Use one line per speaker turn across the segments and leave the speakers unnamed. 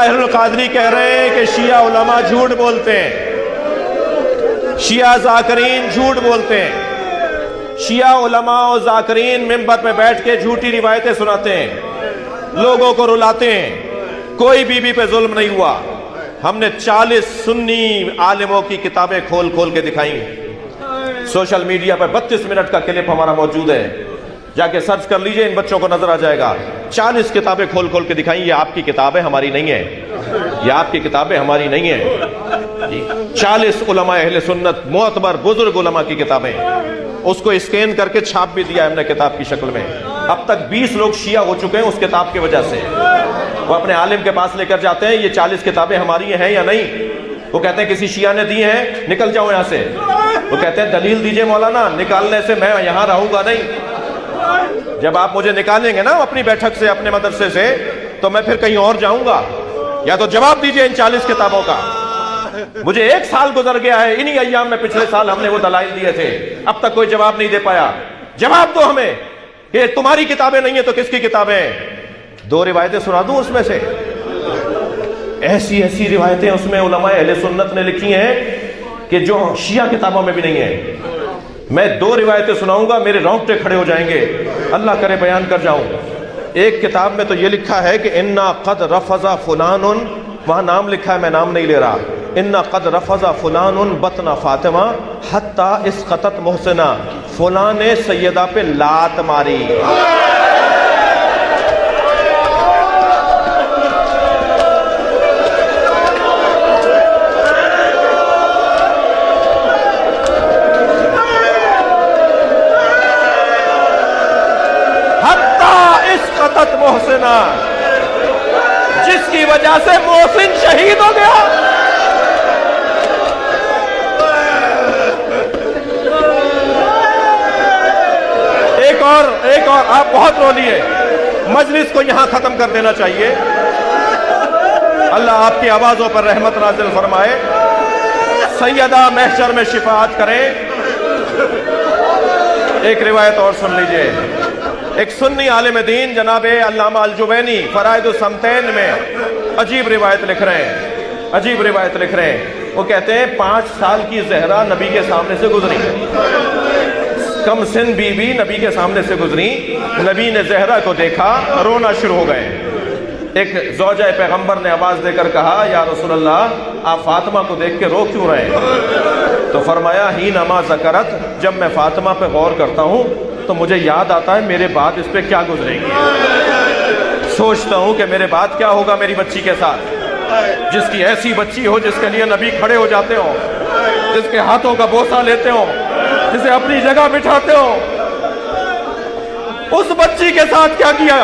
طاہر القادری کہہ رہے ہیں کہ شیعہ علماء جھوٹ بولتے ہیں، شیعہ ذاکرین جھوٹ بولتے ہیں، شیعہ علماء و ذاکرین منبر پہ بیٹھ کے جھوٹی روایتیں سناتے ہیں، لوگوں کو رلاتے ہیں۔ کوئی بی بی پہ ظلم نہیں ہوا۔ ہم نے 40 سنی عالموں کی کتابیں کھول کھول کے دکھائیں۔ سوشل میڈیا پر 32 منٹ کا کلپ ہمارا موجود ہے، جا کے سرچ کر لیجئے، ان بچوں کو نظر آ جائے گا۔ 40 کتابیں کھول کھول کے دکھائیں۔ یہ آپ کی کتابیں، ہماری نہیں ہیں، یہ آپ کی کتابیں ہماری نہیں ہیں۔ 40 علماء اہل سنت، معتبر بزرگ علماء کی کتابیں، اس کو اسکین کر کے چھاپ بھی دیا ہم نے کتاب کی شکل میں۔ اب تک 20 لوگ شیعہ ہو چکے ہیں اس کتاب کی وجہ سے۔ وہ اپنے عالم کے پاس لے کر جاتے ہیں، یہ 40 کتابیں ہماری ہیں یا نہیں؟ وہ کہتے ہیں کسی شیعہ نے دی ہیں، نکل جاؤ یہاں سے۔ وہ کہتے ہیں دلیل دیجئے مولانا، نکالنے سے میں یہاں رہوں گا نہیں۔ جب آپ مجھے نکالیں گے نا اپنی بیٹھک سے، اپنے مدرسے سے، تو میں پھر کہیں اور جاؤں گا۔ یا تو جواب دیجئے ان 40 کتابوں کا۔ مجھے 1 سال گزر گیا ہے، انہی ایام میں پچھلے سال ہم نے وہ دلائل دیے تھے، اب تک کوئی جواب نہیں دے پایا۔ جواب دو ہمیں، یہ تمہاری کتابیں نہیں ہیں تو کس کی کتابیں ہیں؟ 2 روایتیں سنا دوں اس میں سے؟ ایسی ایسی روایتیں اس میں علماء اہل سنت نے لکھی ہیں کہ جو شیعہ کتابوں میں بھی نہیں ہیں۔ میں 2 روایتیں سناؤں گا، میرے رونگٹے کھڑے ہو جائیں گے، اللہ کرے بیان کر جاؤں۔ ایک کتاب میں تو یہ لکھا ہے کہ اِنَّا قَدْ رَفَضَ فُلَانٌ، وہاں نام لکھا ہے، میں نام نہیں لے رہا، اِنَّا قَدْ رَفَضَ فُلَانٌ بَطْنَ فاطمہ حَتَّى اِسْقَطَتْ مُحْسِنَا، فلاں نے سیدہ پہ لات ماری۔ محسنہ، جس کی وجہ سے محسن شہید ہو گیا۔ ایک اور آپ بہت رو لیے، مجلس کو یہاں ختم کر دینا چاہیے۔ اللہ آپ کی آوازوں پر رحمت نازل فرمائے، سیدہ محشر میں شفاعت کریں۔ ایک روایت اور سن لیجئے۔ ایک سنی عالم دین جناب علامہ الجوینی فرائض السمتین میں عجیب روایت لکھ رہے ہیں، عجیب روایت لکھ رہے ہیں۔ وہ کہتے ہیں 5 سال کی زہرا نبی کے سامنے سے گزری، کم سن بی بی نبی کے سامنے سے گزری، نبی نے زہرا کو دیکھا، رونا شروع ہو گئے۔ ایک زوجہ پیغمبر نے آواز دے کر کہا، یا رسول اللہ، آپ فاطمہ کو دیکھ کے رو کیوں رہے ہیں؟ تو فرمایا، ہی نما ذکرت، جب میں فاطمہ پہ غور کرتا ہوں تو مجھے یاد آتا ہے میرے بعد اس پہ کیا گزرے گی، سوچتا ہوں کہ میرے بعد کیا ہوگا میری بچی کے ساتھ، جس کی ایسی بچی ہو جس کے لیے نبی کھڑے ہو جاتے ہوں، جس کے ہاتھوں کا بوسہ لیتے ہوں، جسے اپنی جگہ بٹھاتے ہوں، اس بچی کے ساتھ کیا کیا؟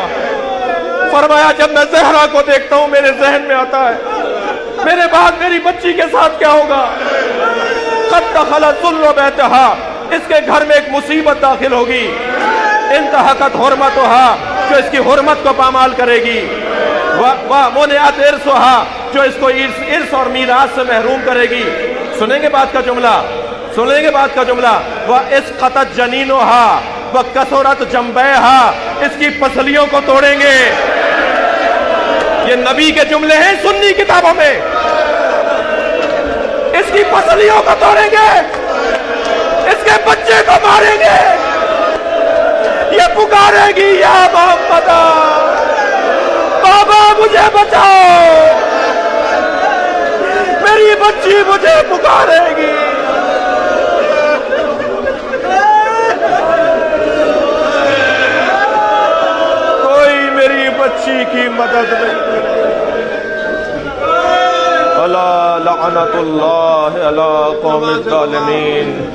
فرمایا، جب میں زہرا کو دیکھتا ہوں میرے ذہن میں آتا ہے میرے بعد میری بچی کے ساتھ کیا ہوگا۔ قد دخل الذل بیتہا، اس کے گھر میں ایک مصیبت داخل ہوگی، انتہکت حرمتہا، جو اس کی حرمت کو پامال کرے گی، ومنعت ارثہا، جو اس کو ارث اور میراث سے محروم کرے گی۔ سنیں گے بات کا جملہ، سنیں گے بات کا جملہ، وَإِسْقَطَتْ جَنِينُهَا وَكَثُرَتْ جَنْبَيْهَا، اس کی پسلیوں کو توڑیں گے۔ یہ نبی کے جملے ہیں سنی کتابوں میں، اس کی پسلیوں کو توڑیں گے، اس کے بچے کو ماریں گے۔ یہ پکارے گی، یا محمد، بابا مجھے بچاؤ، میری بچی مجھے پکارے گی۔ کوئی میری بچی کی مدد نہیں کرے۔ الا لعنت اللہ علی قوم الظالمین۔